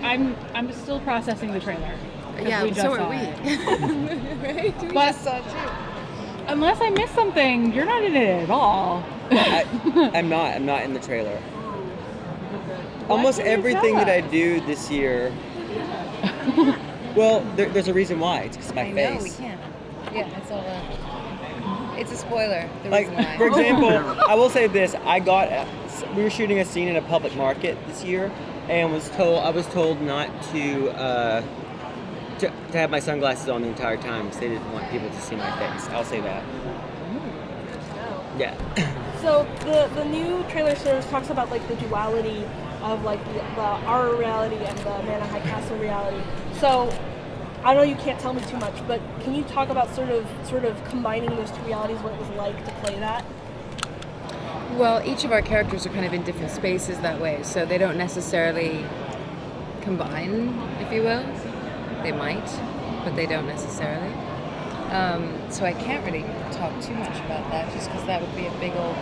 I'm still processing the trailer. Yeah, so are we. Right? We just saw it too. Unless I missed something, you're not in it at all. I'm not in the trailer. Almost everything that I do this year. Well, there's a reason why. It's because of my face. I know, we can't. Yeah, it's all it's a spoiler. The reason why. For example, I will say this: we were shooting a scene in a public market this year, and I was told not to have my sunglasses on the entire time because they didn't want people to see my face. I'll say that. Yeah. So the new trailer sort of talks about like the duality of like the our reality and the Man in High Castle reality. So I know you can't tell me too much, but can you talk about sort of combining those two realities, what it was like to play that? Well, each of our characters are kind of in different spaces that way, so they don't necessarily combine, if you will. They might, but they don't necessarily. So I can't really talk too much about that, just because that would be a big old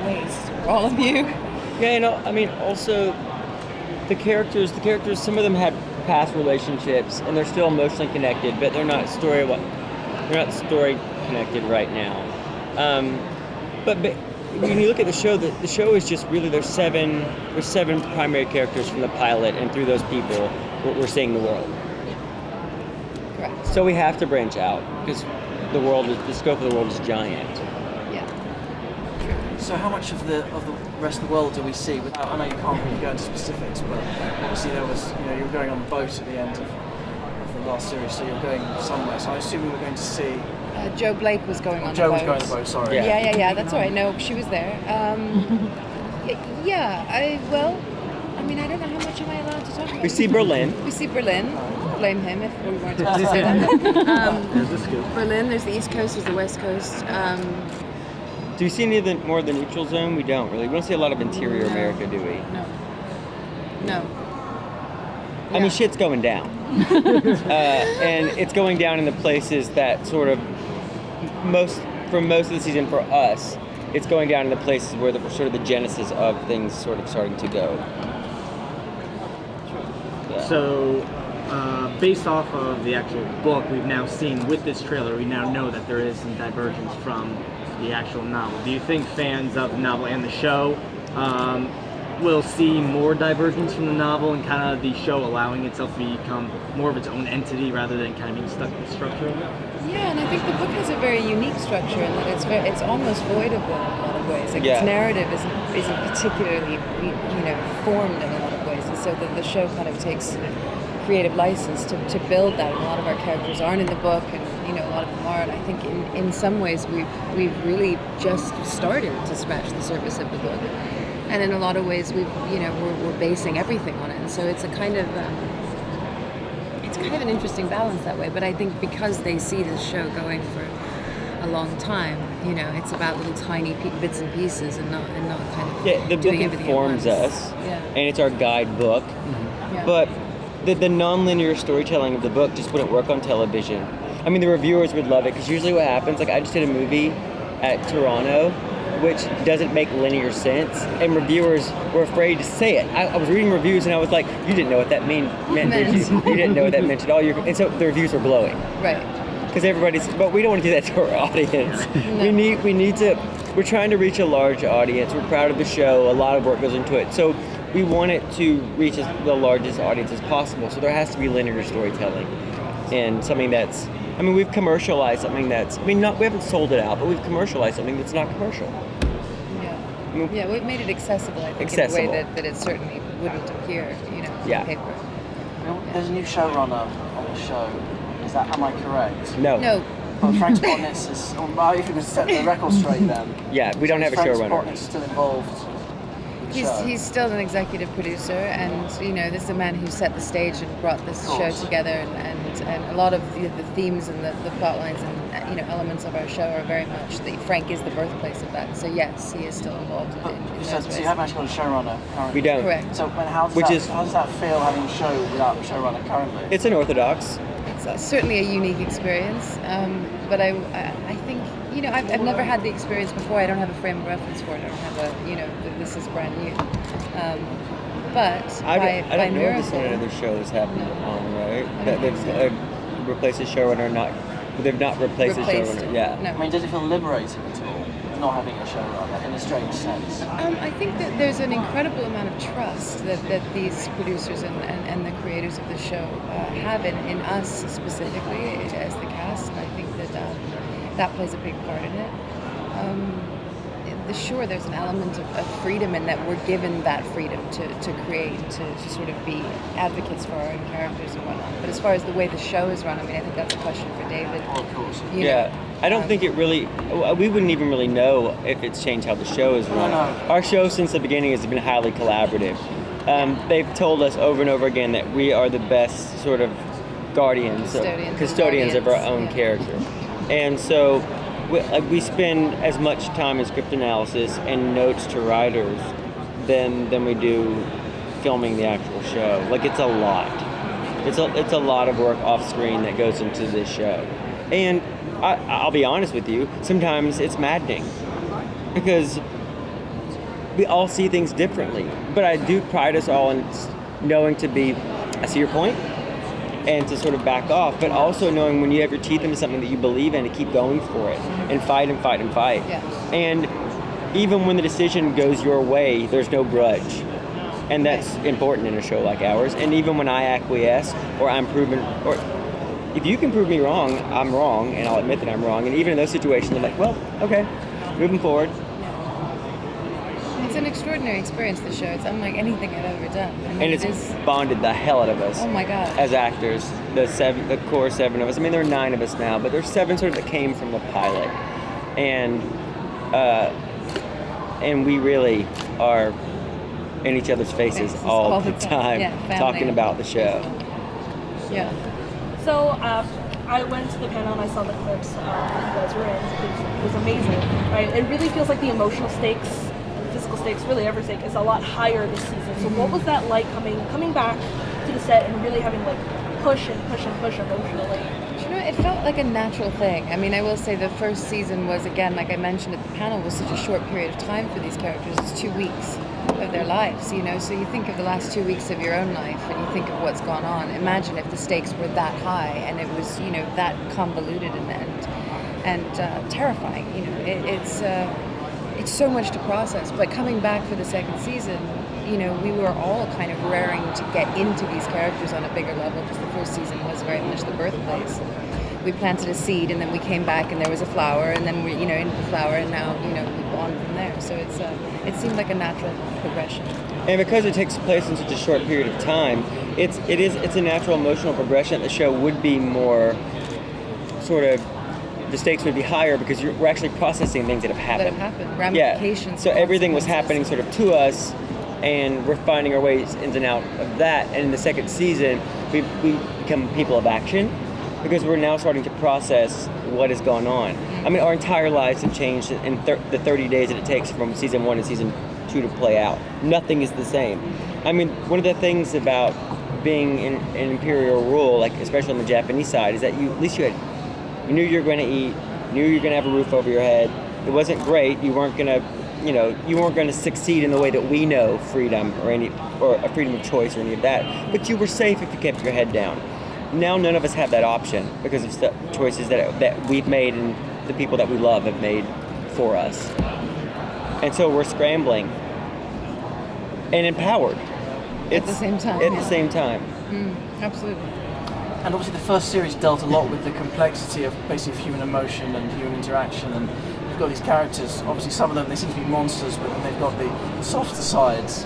waste for all of you. Yeah, I mean, also the characters. Some of them had past relationships, and they're still emotionally connected, but they're not story connected right now. But when you look at the show is just really there's seven primary characters from the pilot, and through those people, we're seeing the world. Correct. So we have to branch out because the scope of the world is giant. Yeah. So how much of the rest of the world do we see? I know you can't really go into specifics, but obviously there was, you were going on the boat at the end of the last series, so you're going somewhere. So I assume we were going to see. Joe Blake was going on the boat. Joe was going on the boat. Sorry. Yeah. That's all right. No, she was there. I mean, I don't know how much am I allowed to talk about. We see Berlin. Blame him if we weren't supposed to say that. Berlin, there's the East Coast, there's the West Coast. Do we see any of more of the neutral zone? We don't really. We don't see a lot of interior America, do we? No. I mean, shit's going down. And it's going down in the places that sort of, for most of the season for us, it's going down in the places where sort of the genesis of things sort of starting to go. Yeah. So, based off of the actual book we've now seen with this trailer, we now know that there is some divergence from the actual novel. Do you think fans of the novel and the show will see more divergence from the novel and kind of the show allowing itself to become more of its own entity rather than kind of being stuck in the structure of it? Yeah, and I think the book has a very unique structure in that it's almost void of it in a lot of ways. Like its narrative isn't particularly formed in a lot of ways, and so the show kind of takes creative license to build that. And a lot of our characters aren't in the book, and a lot of them are. And I think in some ways we've really just started to scratch the surface of the book. And in a lot of ways, we're basing everything on it, and so it's a kind of an interesting balance that way. But I think because they see this show going for a long time, it's about little tiny bits and pieces, and not kind of the book informs us, and it's our guidebook. Mm-hmm. Yeah. But the non-linear storytelling of the book just wouldn't work on television. I mean, the reviewers would love it because usually what happens, like I just did a movie at Toronto, which doesn't make linear sense, and reviewers were afraid to say it. I was reading reviews and I was like, you didn't know what that meant. You didn't know what that meant at all. And so the reviews were glowing. Right. Because but we don't want to do that to our audience. No. We need to, we're trying to reach a large audience. We're proud of the show. A lot of work goes into it. So we want it to reach the largest audience as possible. So there has to be linear storytelling and something that's, we've commercialized something that's, we haven't sold it out, but we've commercialized something that's not commercial. Yeah. We've made it accessible, I think, in a way that it certainly wouldn't appear, on paper. There's a new showrunner on the show. Am I correct? No. Well, Frank Spotnitz is, if you could set the record straight then. Yeah, we don't have a showrunner. Frank Spotnitz is still involved. He's still an executive producer, and this is a man who set the stage and brought this show together, and a lot of the themes and the plot lines and elements of our show are very much Frank is the birthplace of that. So yes, he is still involved in those ways. So you haven't actually got a showrunner currently? We don't. Correct. So how does that feel having a show without a showrunner currently? It's unorthodox. It's certainly a unique experience, but I think I've never had the experience before. I don't have a frame of reference for it. I don't have this is brand new. But I by don't know if this miracle, other shows happen on, right? That they've replaced the showrunner, they've not replaced the showrunner. Yeah. No. I mean, does it feel liberating at all, not having a showrunner in a strange sense? I think that there's an incredible amount of trust that these producers and the creators of the show have in us specifically as the cast, and I think that plays a big part in it. Sure, there's an element of freedom in that we're given that freedom to create, to sort of be advocates for our own characters and whatnot. But as far as the way the show is run, I mean, I think that's a question for David. Oh, of course. I don't think it really, we wouldn't even really know if it's changed how the show is run. No. Our show since the beginning has been highly collaborative. They've told us over and over again that we are the best sort of custodians of our own character. And so we spend as much time in script analysis and notes to writers than we do filming the actual show. Like, it's a lot. It's a lot of work off screen that goes into this show. And I'll be honest with you, sometimes it's maddening because we all see things differently. But I do pride us all in knowing I see your point, and to sort of back off, but also knowing when you have your teeth into something that you believe in, to keep going for it and fight and fight and fight. Yeah. And even when the decision goes your way, there's no grudge. And that's important in a show like ours. And even when I acquiesce or I'm proven, or if you can prove me wrong, I'm wrong, and I'll admit that I'm wrong. And even in those situations, I'm like, well, okay, moving forward. It's an extraordinary experience, the show. It's unlike anything I've ever done. I mean, And it's bonded the hell out of us. Oh my God. As actors, the core 7 of us. I mean, there are 9 of us now, but there's 7 sort of that came from the pilot, and we really are in each other's faces all the time, talking about the show. Yeah. So I went to the panel and I saw the clips that you guys were in. It was amazing, right? It really feels like the emotional stakes, physical stakes, really every stake is a lot higher this season. So what was that like coming back to the set and really having like push emotionally? You know, it felt like a natural thing. I mean, I will say the first season was, again, like I mentioned at the panel, was such a short period of time for these characters. It's 2 weeks of their lives, you know, so you think of the last 2 weeks of your own life and you think of what's gone on. Imagine if the stakes were that high and it was, you know, that convoluted and terrifying. You know, it's so much to process. But coming back for the second season, you know, we were all kind of raring to get into these characters on a bigger level, because the first season was very much the birthplace. We planted a seed, and then we came back, and there was a flower, and then we, you know, into the flower, and now, you know, we've gone from there. So it seemed like a natural progression. And because it takes place in such a short period of time, it's a natural emotional progression. The show would be more sort of, the stakes would be higher because we're actually processing things that have happened. Ramifications. Yeah. So everything was happening sort of to us, and we're finding our ways ins and out of that. And in the second season, we become people of action, because we're now starting to process what has gone on. I mean, our entire lives have changed in the 30 days that it takes from season 1 and season 2 to play out. Nothing is the same. I mean, one of the things about being in imperial rule, like especially on the Japanese side, is that you knew you were going to eat, knew you were going to have a roof over your head. It wasn't great. You weren't going to succeed in the way that we know freedom or a freedom of choice or any of that. But you were safe if you kept your head down. Now none of us have that option because of the choices that we've made and the people that we love have made for us. And so we're scrambling and empowered. At the same time. At the same time. Absolutely. And obviously the first series dealt a lot with the complexity of basically human emotion and human interaction, and you've got these characters, obviously some of them, they seem to be monsters, but then they've got the softer sides,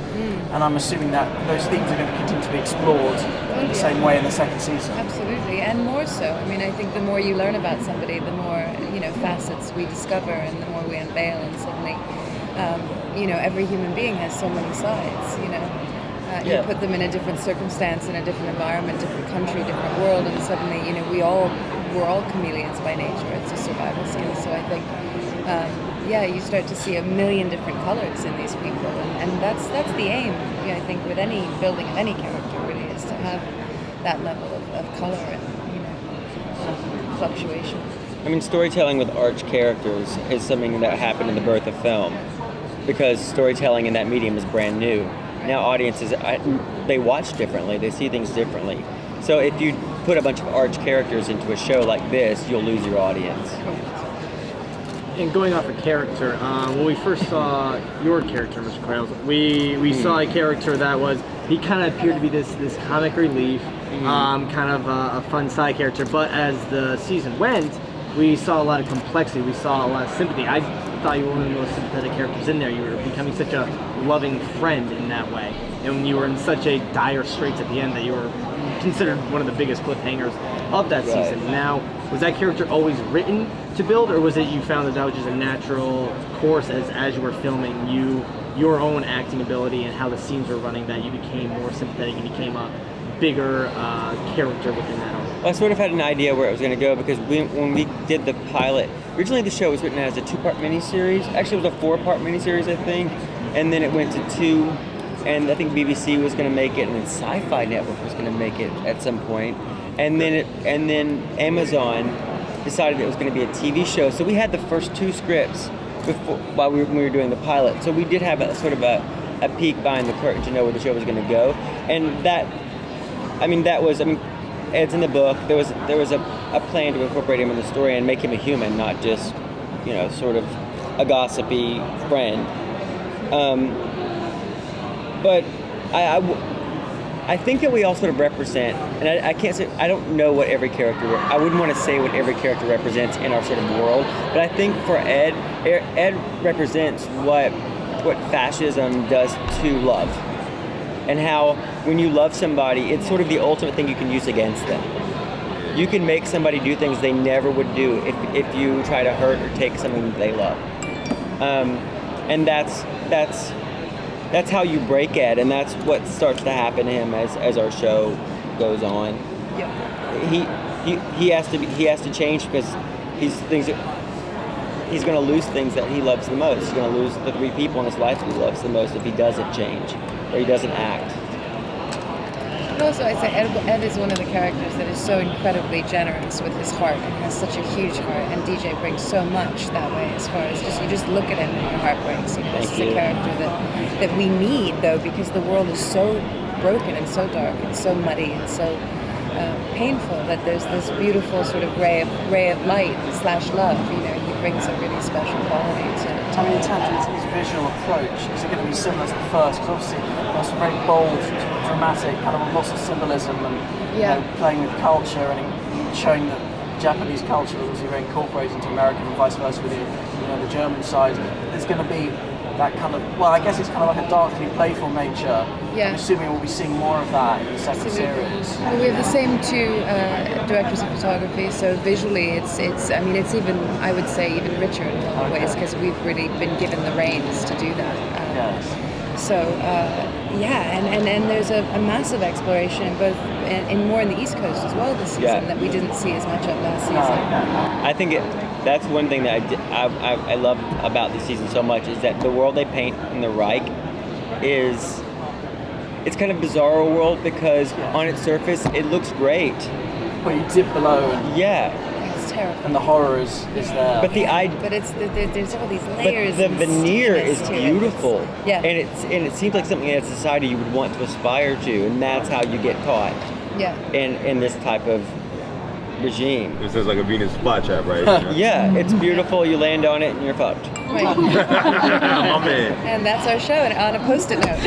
and I'm assuming that those themes are going to continue to be explored in the same way in the second season. Absolutely, and more so. I mean, I think the more you learn about somebody, the more, you know, facets we discover and the more we unveil, and suddenly, you know, every human being has so many sides, you know. You put them in a different circumstance, in a different environment, different country, different world, and suddenly, you know, we're all chameleons by nature. It's a survival skill. So I think, you start to see a million different colors in these people, and that's the aim. I think with any building of any character, really, is to have that level of color and, you know, fluctuation. I mean, storytelling with arch characters is something that happened in the birth of film, because storytelling in that medium is brand new. Now audiences, they watch differently, they see things differently. So if you put a bunch of arch characters into a show like this, you'll lose your audience. And going off of character, when we first saw your character, Mr. Qualls, we saw a character that was, he kind of appeared to be this comic relief, kind of a fun side character, but as the season went, we saw a lot of complexity, we saw a lot of sympathy. I thought you were one of the most sympathetic characters in there. You were becoming such a loving friend in that way. And you were in such a dire straits at the end that you were considered one of the biggest cliffhangers of that season. Now, was that character always written to build, or was it you found that was just a natural course as you were filming, your own acting ability and how the scenes were running, that you became more sympathetic and became a bigger character within that arc? Well, I sort of had an idea where it was going to go, because when we did the pilot, originally the show was written as a 2-part miniseries. Actually, it was a 4-part miniseries, I think, and then it went to 2, and I think BBC was going to make it, and then Sci-Fi Network was going to make it at some point, and then Amazon decided it was going to be a TV show. So we had the first 2 scripts when we were doing the pilot. So we did have a sort of a peek behind the curtain to know where the show was going to go, and it's in the book. There was a plan to incorporate him in the story and make him a human, not just, sort of a gossipy friend. But I think that we all sort of represent, and I can't say, I don't know what every character, I wouldn't want to say what every character represents in our sort of world, but I think for Ed represents what fascism does to love. And how when you love somebody, it's sort of the ultimate thing you can use against them. You can make somebody do things they never would do if you try to hurt or take something they love. And that's how you break Ed, and that's what starts to happen to him as our show goes on. Yeah. He has to change, because he's going to lose things that he loves the most. He's going to lose the 3 people in his life that he loves the most if he doesn't change or he doesn't act. But also, I'd say Ed is one of the characters that is so incredibly generous with his heart and has such a huge heart, and DJ brings so much that way, as far as you just look at him and your heart breaks. This is a character that we need, though, because the world is so broken and so dark and so muddy and so painful, that there's this beautiful sort of ray of light / love. He brings a really special quality to it. I mean, in terms of his visual approach, is it going to be similar to the first? Because obviously that's a very bold, sort of dramatic, kind of lots of symbolism and playing with culture and showing that Japanese culture was very incorporated into American and vice versa with the German side. There's going to be that kind of, well, I guess it's kind of like a darkly playful nature. Yeah. I'm assuming we'll be seeing more of that in the second series. Well, we have the same 2 directors of photography, so visually it's even, I would say, even richer in a lot of ways, because we've really been given the reins to do that. Yes. So, and there's a massive exploration more in the East Coast as well this season that we didn't see as much of last season. I think that's one thing that I love about this season so much, is that the world they paint in the Reich it's kind of bizarre world, because on its surface it looks great. But you dip below and it's terrible. And the horror is there. But there's all these layers. But the veneer is beautiful. Yeah. And it seems like something in society you would want to aspire to, and that's how you get caught. Yeah. In this type of regime. It says like a Venus flytrap, right? Yeah, it's beautiful. You land on it and you're fucked. Right. My man. And that's our show, and on a post-it note.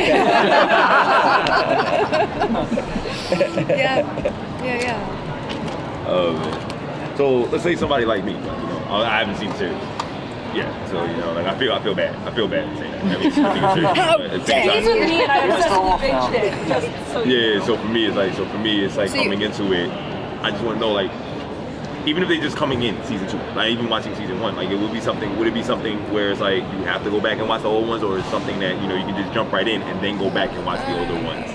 Yeah. Oh man. So let's say somebody like me, I haven't seen the series. Yeah, so I feel bad. I feel bad saying that. I mean, Even me and I obsessively binged it. So for me it's like coming into it, I just want to know, like, even if they're just coming in season 2, like even watching season 1, like would it be something where it's like you have to go back and watch the old ones, or is something that you can just jump right in and then go back and watch the older ones?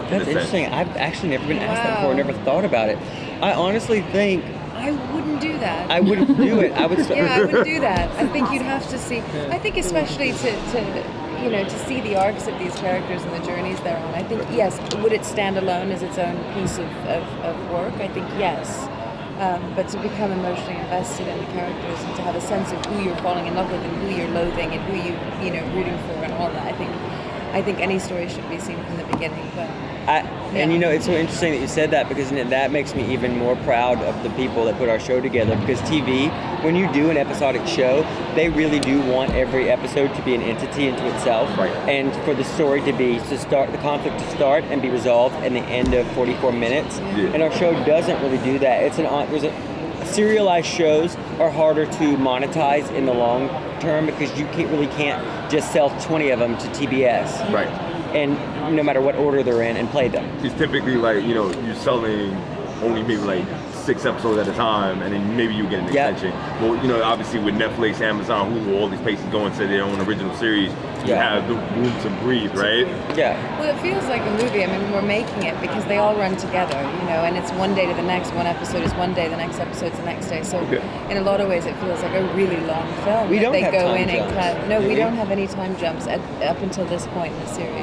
That's interesting. I've actually never been asked that before. Never thought about it. I honestly think I wouldn't do that. I wouldn't do it. I would. I wouldn't do that. I think you'd have to see. I think especially to see the arcs of these characters and the journeys they're on. I think yes. Would it stand alone as its own piece of work? I think yes. But to become emotionally invested in the characters and to have a sense of who you're falling in love with and who you're loathing and who you're rooting for and all that, I think I think any story should be seen from the beginning. But and it's so interesting that you said that, because that makes me even more proud of the people that put our show together, because TV, when you do an episodic show, they really do want every episode to be an entity into itself, right, and for the story to start, the conflict to start and be resolved in the end of 44 minutes. And our show doesn't really do that. Serialized shows are harder to monetize in the long term, because you can't just sell 20 of them to TBS. Right. And no matter what order they're in, and play them. It's typically like, you're selling only maybe like 6 episodes at a time, and then maybe you get an extension. Well, obviously with Netflix, Amazon, Hulu, all these places going to their own original series, you have the room to breathe, right? Yeah. Well, it feels like a movie. I mean, we're making it because they all run together, and it's one day to the next. One episode is one day, the next episode's the next day. So in a lot of ways, it feels like a really long film. We don't have go time in jumps. and cut. No, we don't have any time jumps up until this point in the series.